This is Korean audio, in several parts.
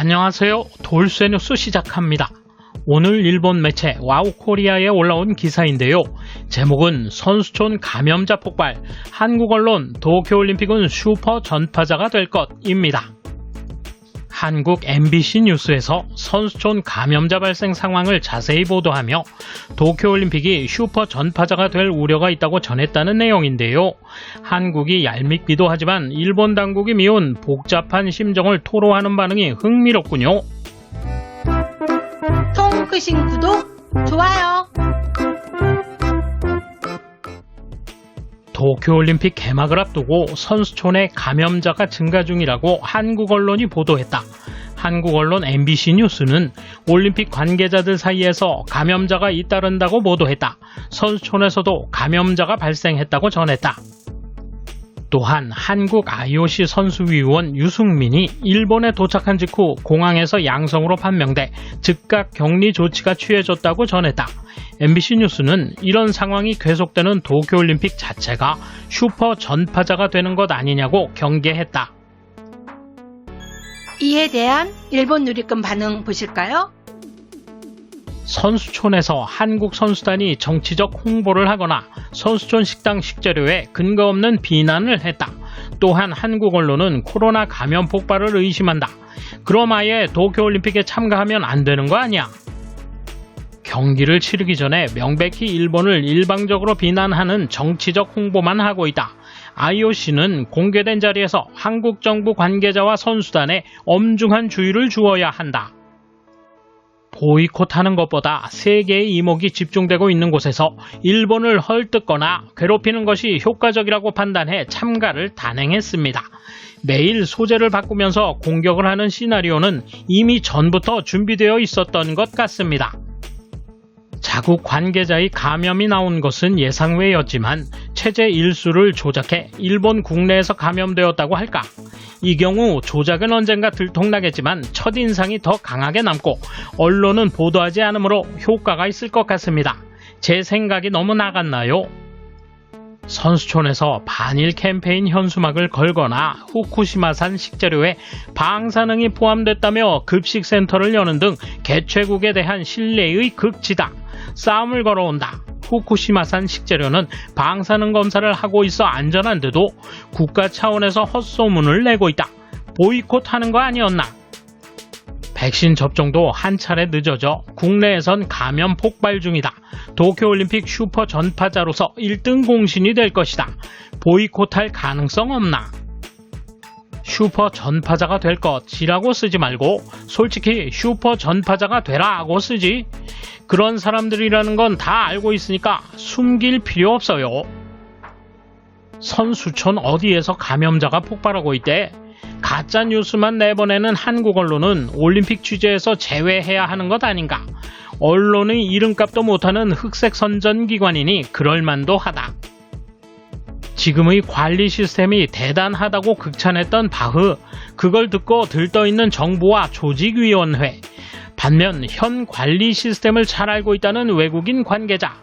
안녕하세요. 돌쇠 뉴스 시작합니다. 오늘 일본 매체 와우코리아에 올라온 기사인데요. 제목은 선수촌 감염자 폭발, 한국 언론 도쿄올림픽은 슈퍼 전파자가 될 것입니다. 한국 MBC 뉴스에서 선수촌 감염자 발생 상황을 자세히 보도하며 도쿄올림픽이 슈퍼 전파자가 될 우려가 있다고 전했다는 내용인데요. 한국이 얄밉기도 하지만 일본 당국이 미운 복잡한 심정을 토로하는 반응이 흥미롭군요. 통 끄신 구독, 좋아요. 도쿄올림픽 개막을 앞두고 선수촌의 감염자가 증가 중이라고 한국 언론이 보도했다. 한국 언론 MBC 뉴스는 올림픽 관계자들 사이에서 감염자가 잇따른다고 보도했다. 선수촌에서도 감염자가 발생했다고 전했다. 또한 한국 IOC 선수위원 유승민이 일본에 도착한 직후 공항에서 양성으로 판명돼 즉각 격리 조치가 취해졌다고 전했다. MBC 뉴스는 이런 상황이 계속되는 도쿄올림픽 자체가 슈퍼 전파자가 되는 것 아니냐고 경계했다. 이에 대한 일본 누리꾼 반응 보실까요? 선수촌에서 한국 선수단이 정치적 홍보를 하거나 선수촌 식당 식재료에 근거 없는 비난을 했다. 또한 한국 언론은 코로나 감염 폭발을 의심한다. 그럼 아예 도쿄올림픽에 참가하면 안 되는 거 아니야? 경기를 치르기 전에 명백히 일본을 일방적으로 비난하는 정치적 홍보만 하고 있다. IOC는 공개된 자리에서 한국 정부 관계자와 선수단에 엄중한 주의를 주어야 한다. 보이콧하는 것보다 세계의 이목이 집중되고 있는 곳에서 일본을 헐뜯거나 괴롭히는 것이 효과적이라고 판단해 참가를 단행했습니다. 매일 소재를 바꾸면서 공격을 하는 시나리오는 이미 전부터 준비되어 있었던 것 같습니다. 자국 관계자의 감염이 나온 것은 예상외였지만 체제 일수를 조작해 일본 국내에서 감염되었다고 할까? 이 경우 조작은 언젠가 들통나겠지만 첫인상이 더 강하게 남고 언론은 보도하지 않으므로 효과가 있을 것 같습니다. 제 생각이 너무 나갔나요? 선수촌에서 반일 캠페인 현수막을 걸거나 후쿠시마산 식재료에 방사능이 포함됐다며 급식센터를 여는 등 개최국에 대한 신뢰의 극치다. 싸움을 걸어온다. 후쿠시마산 식재료는 방사능 검사를 하고 있어 안전한데도 국가 차원에서 헛소문을 내고 있다. 보이콧하는 거 아니었나? 백신 접종도 한 차례 늦어져 국내에선 감염 폭발 중이다. 도쿄올림픽 슈퍼 전파자로서 1등 공신이 될 것이다. 보이콧할 가능성 없나? 슈퍼 전파자가 될 것이라고 쓰지 말고 솔직히 슈퍼 전파자가 되라고 쓰지. 그런 사람들이라는 건 다 알고 있으니까 숨길 필요 없어요. 선수촌 어디에서 감염자가 폭발하고 있대? 가짜 뉴스만 내보내는 한국 언론은 올림픽 취재에서 제외해야 하는 것 아닌가? 언론의 이름값도 못하는 흑색 선전기관이니 그럴만도 하다. 지금의 관리 시스템이 대단하다고 극찬했던 바흐, 그걸 듣고 들떠있는 정부와 조직위원회, 반면 현 관리 시스템을 잘 알고 있다는 외국인 관계자,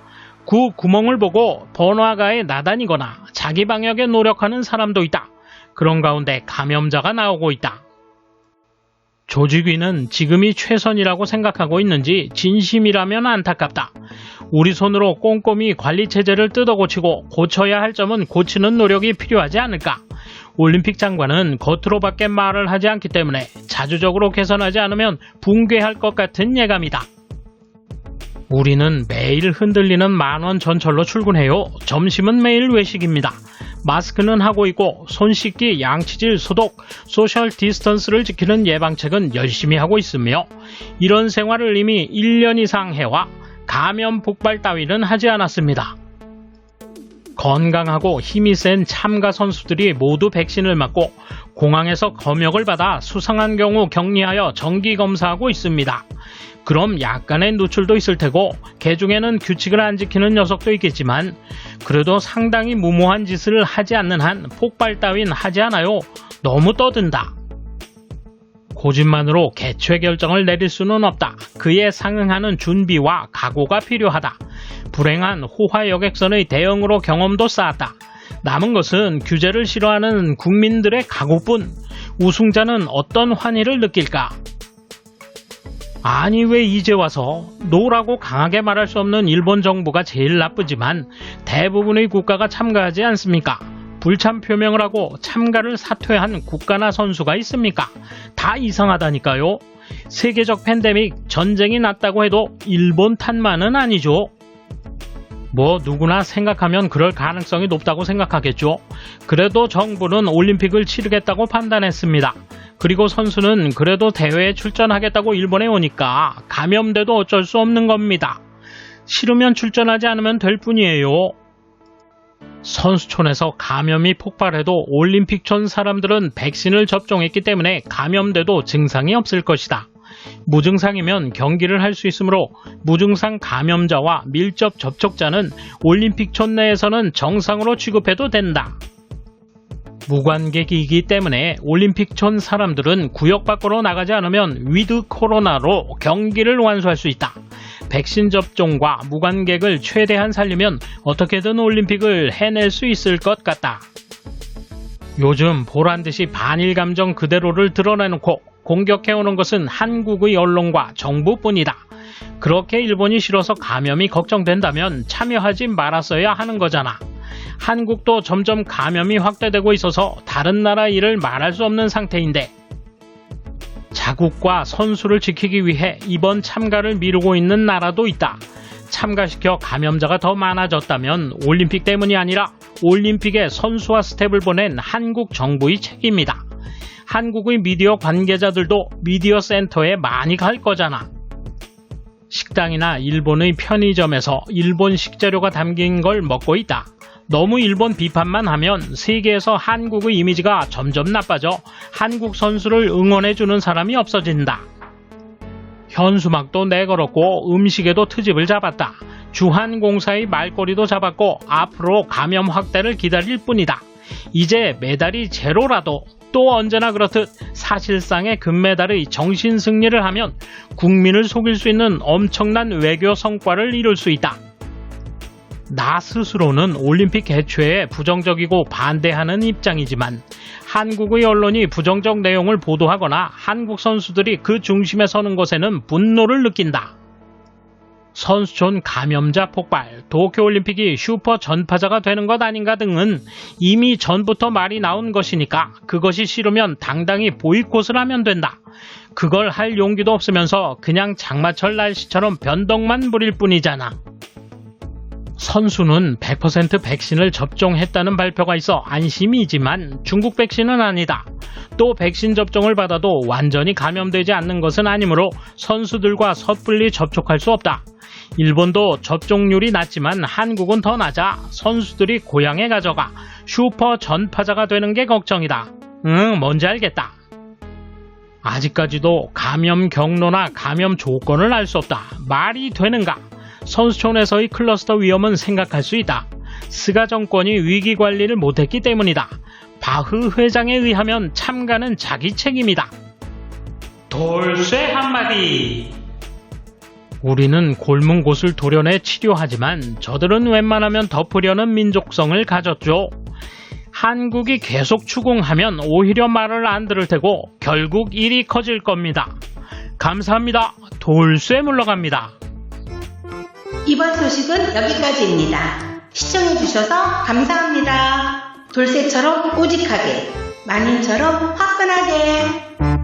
그 구멍을 보고 번화가에 나다니거나 자기 방역에 노력하는 사람도 있다. 그런 가운데 감염자가 나오고 있다. 조직위는 지금이 최선이라고 생각하고 있는지 진심이라면 안타깝다. 우리 손으로 꼼꼼히 관리체제를 뜯어고치고 고쳐야 할 점은 고치는 노력이 필요하지 않을까? 올림픽 장관은 겉으로밖에 말을 하지 않기 때문에 자주적으로 개선하지 않으면 붕괴할 것 같은 예감이다. 우리는 매일 흔들리는 만원 전철로 출근해요. 점심은 매일 외식입니다. 마스크는 하고 있고 손 씻기, 양치질, 소독, 소셜 디스턴스를 지키는 예방책은 열심히 하고 있으며 이런 생활을 이미 1년 이상 해와 감염 폭발 따위는 하지 않았습니다. 건강하고 힘이 센 참가 선수들이 모두 백신을 맞고 공항에서 검역을 받아 수상한 경우 격리하여 정기검사하고 있습니다. 그럼 약간의 누출도 있을 테고 개중에는 규칙을 안 지키는 녀석도 있겠지만 그래도 상당히 무모한 짓을 하지 않는 한 폭발 따윈 하지 않아요. 너무 떠든다. 고집만으로 개최 결정을 내릴 수는 없다. 그에 상응하는 준비와 각오가 필요하다. 불행한 호화 여객선의 대응으로 경험도 쌓았다. 남은 것은 규제를 싫어하는 국민들의 각오뿐. 우승자는 어떤 환희를 느낄까? 아니 왜 이제 와서? 노라고 강하게 말할 수 없는 일본 정부가 제일 나쁘지만 대부분의 국가가 참가하지 않습니까? 불참 표명을 하고 참가를 사퇴한 국가나 선수가 있습니까? 다 이상하다니까요. 세계적 팬데믹, 전쟁이 났다고 해도 일본 탓만은 아니죠. 뭐 누구나 생각하면 그럴 가능성이 높다고 생각하겠죠. 그래도 정부는 올림픽을 치르겠다고 판단했습니다. 그리고 선수는 그래도 대회에 출전하겠다고 일본에 오니까 감염돼도 어쩔 수 없는 겁니다. 싫으면 출전하지 않으면 될 뿐이에요. 선수촌에서 감염이 폭발해도 올림픽촌 사람들은 백신을 접종했기 때문에 감염돼도 증상이 없을 것이다. 무증상이면 경기를 할 수 있으므로 무증상 감염자와 밀접 접촉자는 올림픽촌 내에서는 정상으로 취급해도 된다. 무관객이기 때문에 올림픽촌 사람들은 구역 밖으로 나가지 않으면 위드 코로나로 경기를 완수할 수 있다. 백신 접종과 무관객을 최대한 살리면 어떻게든 올림픽을 해낼 수 있을 것 같다. 요즘 보란듯이 반일 감정 그대로를 드러내놓고 공격해오는 것은 한국의 언론과 정부뿐이다. 그렇게 일본이 싫어서 감염이 걱정된다면 참여하지 말았어야 하는 거잖아. 한국도 점점 감염이 확대되고 있어서 다른 나라 일을 말할 수 없는 상태인데 자국과 선수를 지키기 위해 이번 참가를 미루고 있는 나라도 있다. 참가시켜 감염자가 더 많아졌다면 올림픽 때문이 아니라 올림픽에 선수와 스텝을 보낸 한국 정부의 책임이다. 한국의 미디어 관계자들도 미디어 센터에 많이 갈 거잖아. 식당이나 일본의 편의점에서 일본식 재료가 담긴 걸 먹고 있다. 너무 일본 비판만 하면 세계에서 한국의 이미지가 점점 나빠져 한국 선수를 응원해주는 사람이 없어진다. 현수막도 내걸었고 음식에도 트집을 잡았다. 주한공사의 말꼬리도 잡았고 앞으로 감염 확대를 기다릴 뿐이다. 이제 메달이 제로라도 또 언제나 그렇듯 사실상의 금메달의 정신승리를 하면 국민을 속일 수 있는 엄청난 외교 성과를 이룰 수 있다. 나 스스로는 올림픽 개최에 부정적이고 반대하는 입장이지만 한국의 언론이 부정적 내용을 보도하거나 한국 선수들이 그 중심에 서는 것에는 분노를 느낀다. 선수촌 감염자 폭발, 도쿄올림픽이 슈퍼 전파자가 되는 것 아닌가 등은 이미 전부터 말이 나온 것이니까 그것이 싫으면 당당히 보이콧을 하면 된다. 그걸 할 용기도 없으면서 그냥 장마철 날씨처럼 변덕만 부릴 뿐이잖아. 선수는 100% 백신을 접종했다는 발표가 있어 안심이지만 중국 백신은 아니다. 또 백신 접종을 받아도 완전히 감염되지 않는 것은 아니므로 선수들과 섣불리 접촉할 수 없다. 일본도 접종률이 낮지만 한국은 더 낮아 선수들이 고향에 가져가 슈퍼 전파자가 되는 게 걱정이다. 뭔지 알겠다. 아직까지도 감염 경로나 감염 조건을 알 수 없다. 말이 되는가? 선수촌에서의 클러스터 위험은 생각할 수 있다. 스가 정권이 위기 관리를 못했기 때문이다. 바흐 회장에 의하면 참가는 자기 책임이다. 돌쇠 한마디. 우리는 곪은 곳을 도려내 치료하지만 저들은 웬만하면 덮으려는 민족성을 가졌죠. 한국이 계속 추궁하면 오히려 말을 안 들을 테고 결국 일이 커질 겁니다. 감사합니다. 돌쇠 물러갑니다. 이번 소식은 여기까지입니다. 시청해주셔서 감사합니다. 돌쇠처럼 오직하게, 만인처럼 화끈하게.